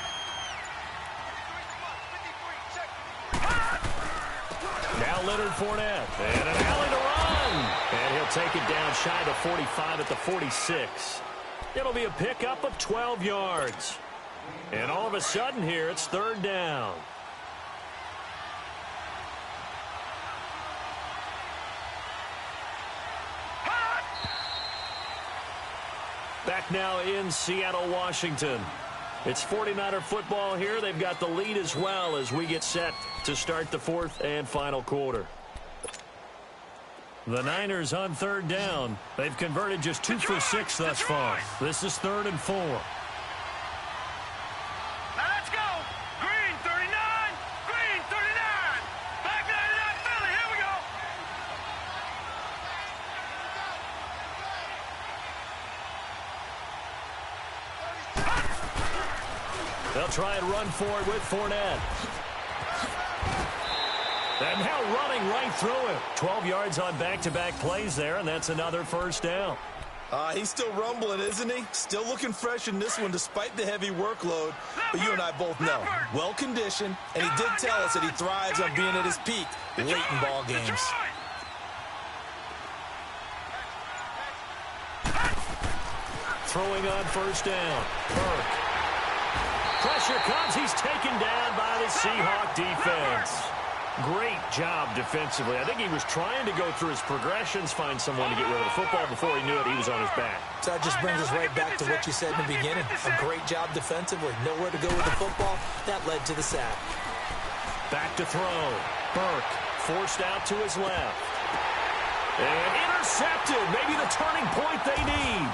Now Leonard Fournette, and an alley to run. And he'll take it down shy of the 45 at the 46. It'll be a pickup of 12 yards. And all of a sudden here, it's 3rd down. Back now in Seattle, Washington. It's 49er football here. They've got the lead as well as we get set to start the 4th and final quarter. The Niners on 3rd down. They've converted just 2 for 6 thus far. This is 3rd and 4. Now let's go. Green 39. Green 39. Back 99 Philly. Here we go. They'll try and run for it with Fournette. And now running right through it. 12 yards on back-to-back plays there, and that's another 1st down. He's still rumbling, isn't he? Still looking fresh in this one despite the heavy workload. But you and I both know, well-conditioned, and he did tell us that he thrives on being at his peak late in ball games. Throwing on 1st down. Burke. Pressure comes. He's taken down by the Seahawk defense. Great job defensively. I think he was trying to go through his progressions, find someone to get rid of the football. Before he knew it, he was on his back. So that just brings us right back to what you said in the beginning. A great job defensively. Nowhere to go with the football. That led to the sack. Back to throw. Burke forced out to his left. And intercepted. Maybe the turning point they need.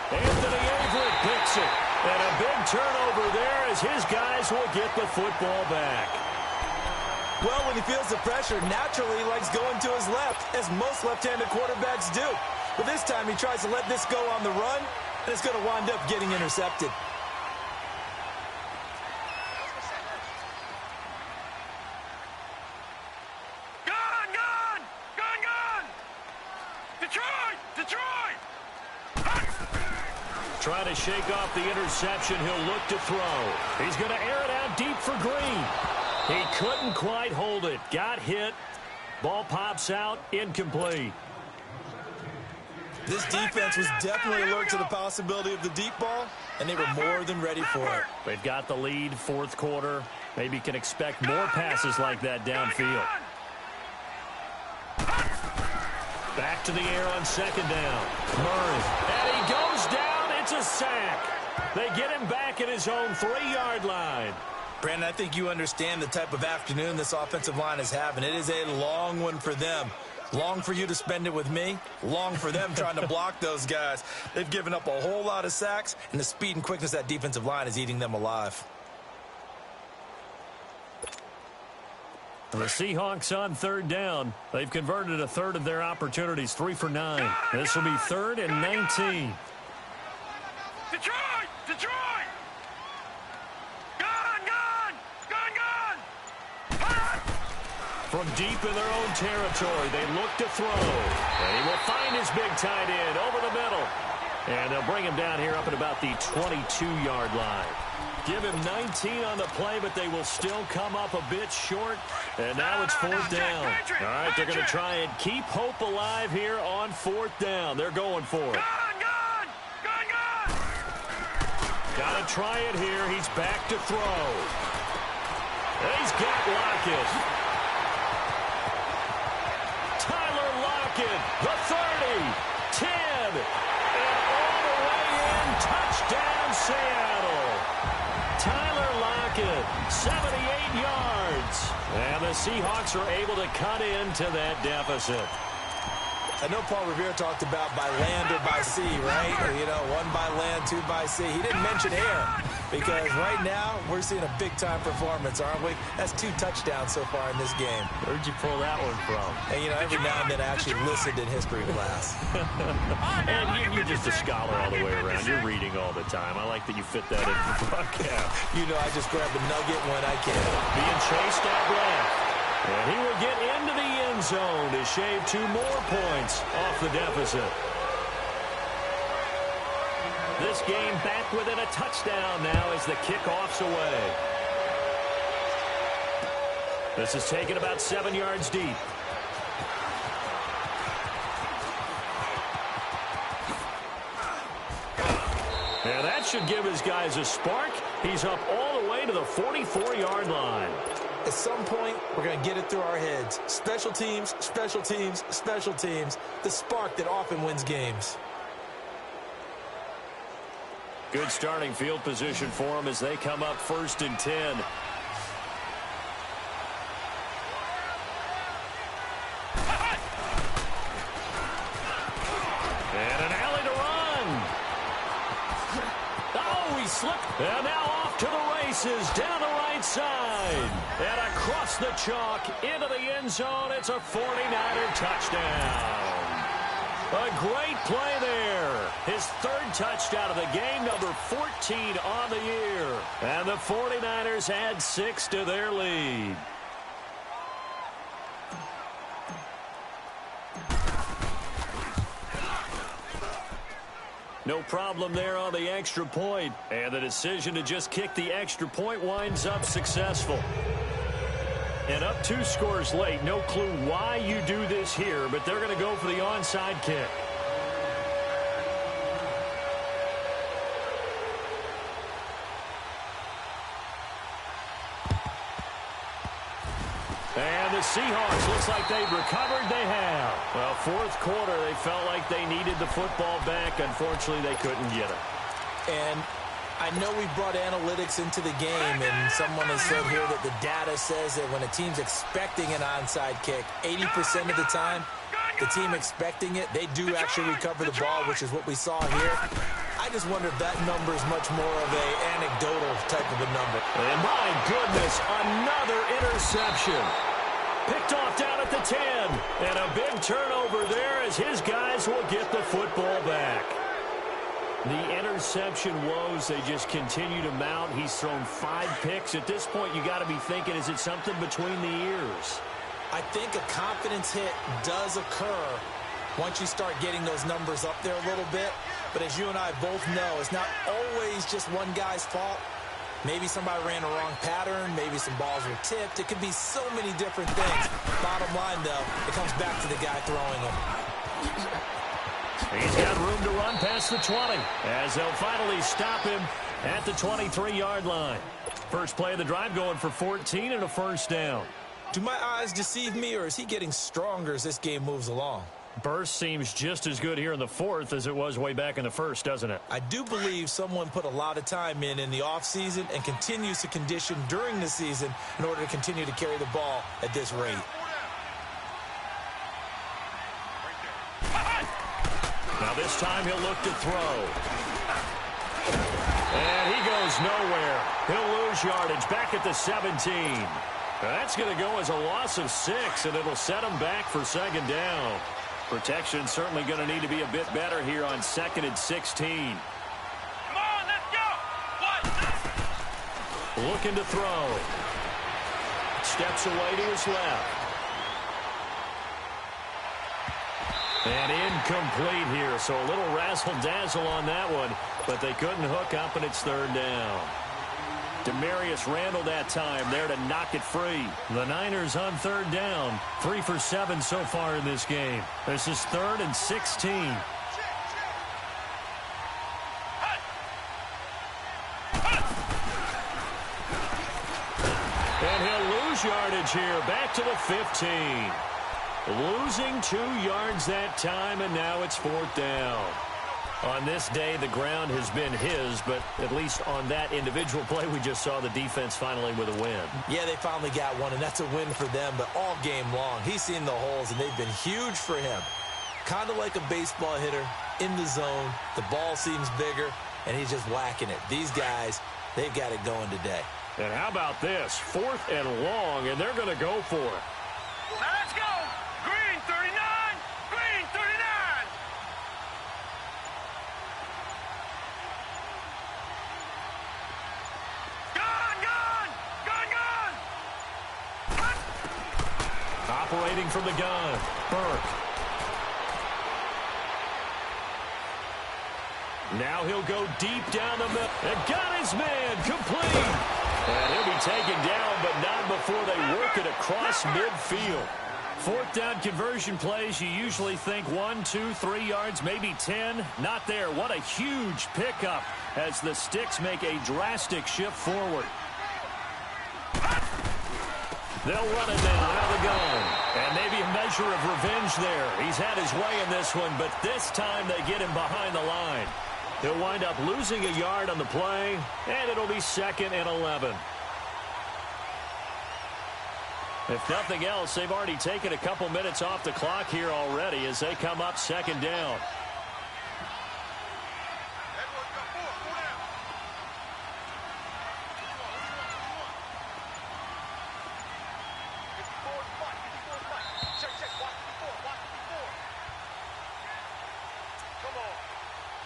Anthony Averett picks it. And a big turnover there as his guys will get the football back. Well, when he feels the pressure, naturally he likes going to his left, as most left-handed quarterbacks do. But this time he tries to let this go on the run, and it's going to wind up getting intercepted. Trying to shake off the interception. He'll look to throw. He's going to air it out deep for Green. He couldn't quite hold it. Got hit. Ball pops out. Incomplete. This defense was definitely alert to the possibility of the deep ball, and they were more than ready for it. They've got the lead, fourth quarter. Maybe can expect more passes like that downfield. Back to the air on second down. Murray. And he goes down. It's a sack. They get him back at his own 3-yard line. Brandon, I think you understand the type of afternoon this offensive line is having. It is a long one for them. Long for you to spend it with me. Long for them trying to block those guys. They've given up a whole lot of sacks, and the speed and quickness of that defensive line is eating them alive. The Seahawks on third down. They've converted a third of their opportunities, 3 for 9. This will be 3rd and 19. Detroit! Detroit! Gun! From deep in their own territory, they look to throw. And he will find his big tight end over the middle. And they'll bring him down here up at about the 22-yard line. Give him 19 on the play, but they will still come up a bit short. And now it's 4th down. All right, they're going to try and keep hope alive here on 4th down. They're going for it. Got to try it here. He's back to throw. He's got Lockett. Tyler Lockett, the 30, 10, and all the way in. Touchdown, Seattle. Tyler Lockett, 78 yards. And the Seahawks are able to cut into that deficit. I know Paul Revere talked about by land or by sea, right? You know, 1 by land, 2 by sea. He didn't mention air because right now we're seeing a big-time performance, aren't we? That's 2 touchdowns so far in this game. Where'd you pull that one from? And, you know, every now and then I actually listened in history class. And you're just a scholar all the way around. You're reading all the time. I like that you fit that in the broadcast. You know, I just grab the nugget when I can. Being chased out left. And he will get into the end zone to shave 2 more points off the deficit. This game back within a touchdown now as the kickoff's away. This is taken about 7 yards deep. And that should give his guys a spark. He's up all the way to the 44-yard line. At some point, we're going to get it through our heads. Special teams, special teams, special teams. The spark that often wins games. Good starting field position for them as they come up 1st and 10. And an alley to run. Oh, he slipped. And now off to the races down the right side. And across the chalk into the end zone. It's a 49er touchdown. A great play there. His 3rd touchdown of the game, number 14 on the year. And the 49ers add 6 to their lead. No problem there on the extra point. And the decision to just kick the extra point winds up successful. And up 2 scores late. No clue why you do this here, but they're going to go for the onside kick. And the Seahawks, looks like they've recovered. They have. Well, 4th quarter, they felt like they needed the football back. Unfortunately, they couldn't get it. And I know we brought analytics into the game, and someone has said here that the data says that when a team's expecting an onside kick, 80% of the time, the team expecting it, they do actually recover the ball, which is what we saw here. I just wonder if that number is much more of an anecdotal type of a number. And my goodness, another interception. Picked off down at the 10. And a big turnover there as his guys will get the football back. The interception woes, they just continue to mount. He's thrown 5 picks. At this point, you got to be thinking, is it something between the ears? I think a confidence hit does occur once you start getting those numbers up there a little bit. But as you and I both know, it's not always just one guy's fault. Maybe somebody ran a wrong pattern. Maybe some balls were tipped. It could be so many different things. Bottom line, though, it comes back to the guy throwing them. He's got room to run past the 20 as they'll finally stop him at the 23-yard line. First play of the drive going for 14 and a first down. Do my eyes deceive me, or is he getting stronger as this game moves along? Burst seems just as good here in the fourth as it was way back in the first, doesn't it? I do believe someone put a lot of time in the offseason and continues to condition during the season in order to continue to carry the ball at this rate. Now this time he'll look to throw. And he goes nowhere. He'll lose yardage back at the 17. That's going to go as a loss of 6, and it'll set him back for second down. Protection certainly going to need to be a bit better here on 2nd and 16. Come on, let's go. What? Looking to throw. Steps away to his left. And incomplete here, so a little razzle-dazzle on that one, but they couldn't hook up, and it's third down. Demarius Randall that time there to knock it free. The Niners on third down. 3 for 7 so far in this game. This is 3rd and 16. And he'll lose yardage here. Back to the 15. Losing 2 yards that time, and now it's 4th down. On this day, the ground has been his, but at least on that individual play, we just saw the defense finally with a win. Yeah, they finally got one, and that's a win for them, but all game long, he's seen the holes, and they've been huge for him. Kind of like a baseball hitter in the zone. The ball seems bigger, and he's just whacking it. These guys, they've got it going today. And how about this? 4th and long, and they're going to go for it. Now let's go. Green 39. Green 39. Operating from the gun, Burke. Now he'll go deep down the middle. And got his man, complete. And he'll be taken down, but not before they work it across midfield. 4th down conversion plays, you usually think 1, 2, 3 yards, maybe 10. Not there. What a huge pickup as the Sticks make a drastic shift forward. They'll run it now out of the gun. And maybe a measure of revenge there. He's had his way in this one, but this time they get him behind the line. He'll wind up losing a yard on the play, and it'll be 2nd and 11. If nothing else, they've already taken a couple minutes off the clock here already as they come up 2nd down.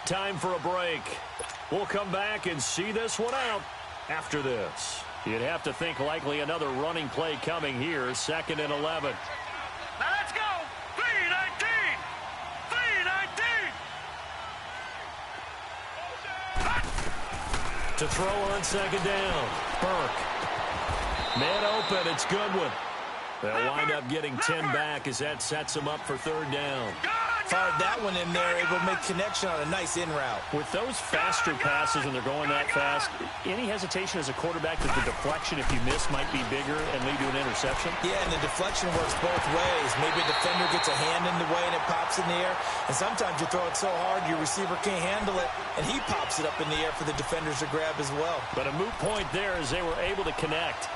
Time for a break. We'll come back and see this one out after this. You'd have to think likely another running play coming here. 2nd and 11. Now let's go. 319. 319. To throw on 2nd down. Burke. Man open. It's Goodwin. They'll wind up getting 10 back as that sets them up for 3rd down. Fired that one in there, able to make connection on a nice in route. With those faster passes and they're going that fast, any hesitation as a quarterback that the deflection, if you miss, might be bigger and lead to an interception? Yeah, and the deflection works both ways. Maybe a defender gets a hand in the way and it pops in the air. And sometimes you throw it so hard your receiver can't handle it, and he pops it up in the air for the defenders to grab as well. But a moot point there as they were able to connect.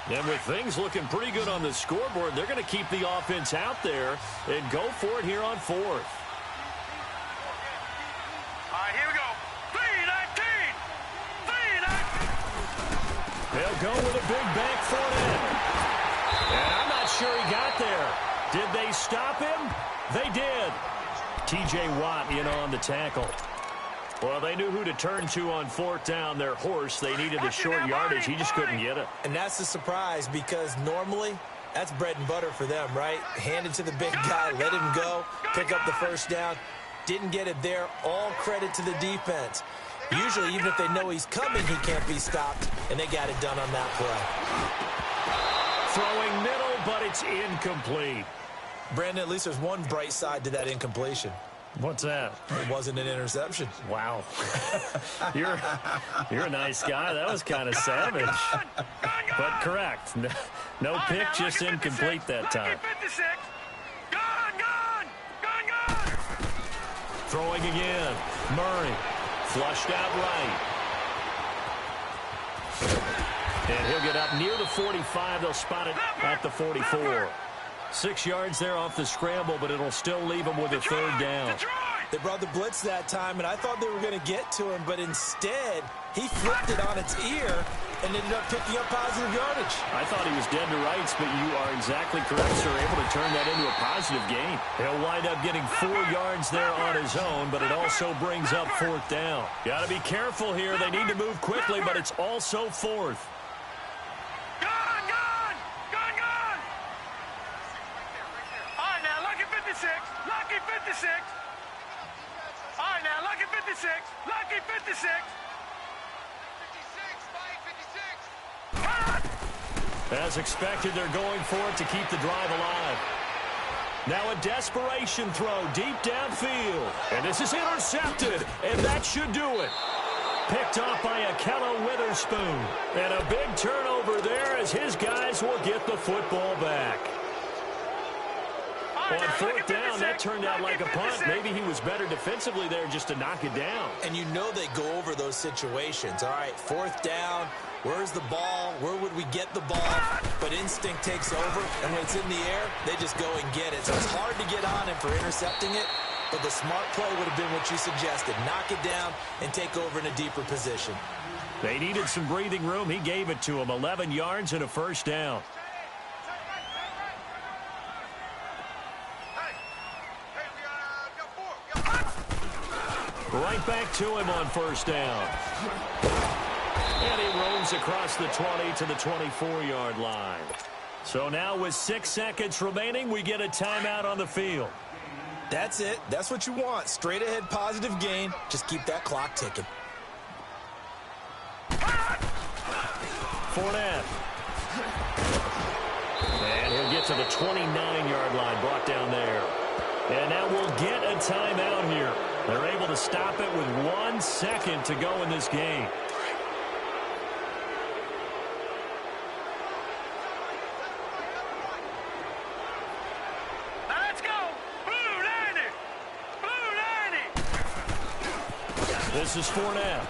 And with things looking pretty good on the scoreboard, they're going to keep the offense out there and go for it here on 4th. All right, here we go. 3-19. 3-19. They'll go with a big bank for it. And I'm not sure he got there. Did they stop him? They did. T.J. Watt in on the tackle. Well, they knew who to turn to on 4th down. Their horse, they needed the short yardage. He just couldn't get it. And that's the surprise, because normally that's bread and butter for them, right? Hand it to the big guy, let him go, pick up the first down. Didn't get it there. All credit to the defense. Usually, even if they know he's coming, he can't be stopped, and they got it done on that play. Throwing middle, but it's incomplete. Brandon, at least there's one bright side to that incompletion. What's that? It wasn't an interception. Wow. You're a nice guy. That was kind of savage. But correct. No pick, just incomplete that time. Throwing again. Murray. Flushed out right. And he'll get up near the 45. They'll spot it at the 44. 6 yards there off the scramble, but it'll still leave him with a 3rd down. They brought the blitz that time, and I thought they were going to get to him, but instead, he flipped it on its ear and ended up picking up positive yardage. I thought he was dead to rights, but you are exactly correct, sir. Able to turn that into a positive gain. He'll wind up getting 4 yards there on his own, but it also brings up 4th down. Got to be careful here. They need to move quickly, but it's also 4th. Lucky 56. All right, now, lucky 56. Lucky 56. 56, Mike, 56. As expected, they're going for it to keep the drive alive. Now a desperation throw deep downfield. And this is intercepted, and that should do it. Picked off by Akello Witherspoon. And a big turnover there as his guys will get the football back. On 4th down, that turned out like a punt. Maybe he was better defensively there just to knock it down. And you know they go over those situations. All right, 4th down, where's the ball? Where would we get the ball? But instinct takes over, and when it's in the air, they just go and get it. So it's hard to get on him for intercepting it, but the smart play would have been what you suggested. Knock it down and take over in a deeper position. They needed some breathing room. He gave it to him. 11 yards and a 1st down. Right back to him on 1st down. And he roams across the 20 to the 24-yard line. So now with 6 seconds remaining, we get a timeout on the field. That's it. That's what you want. Straight ahead positive gain. Just keep that clock ticking. Fournette. And he'll get to the 29-yard line, brought down there. And now we'll get a timeout here. They're able to stop it with 1 second to go in this game. Now let's go. Blue 90. Blue 90. This is Fournette.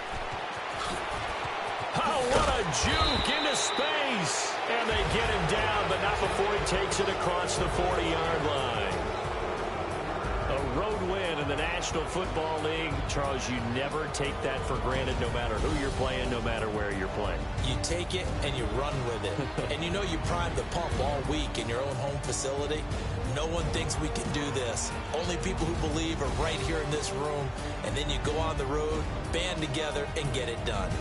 Oh, what a juke into space. And they get him down, but not before he takes it across the 40-yard line. A road win in the National Football League. Charles, you never take that for granted no matter who you're playing, no matter where you're playing. You take it and you run with it. And you know you primed the pump all week in your own home facility. No one thinks we can do this. Only people who believe are right here in this room. And then you go on the road, band together, and get it done.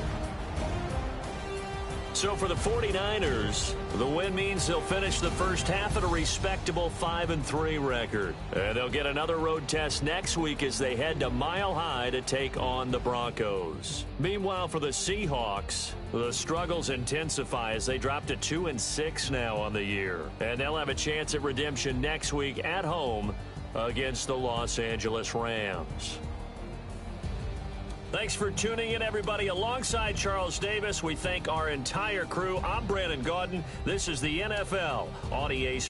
So for the 49ers, the win means they'll finish the first half at a respectable 5-3 record. And they'll get another road test next week as they head to Mile High to take on the Broncos. Meanwhile, for the Seahawks, the struggles intensify as they drop to 2-6 now on the year. And they'll have a chance at redemption next week at home against the Los Angeles Rams. Thanks for tuning in, everybody. Alongside Charles Davis, we thank our entire crew. I'm Brandon Gaudin. This is the NFL on EA.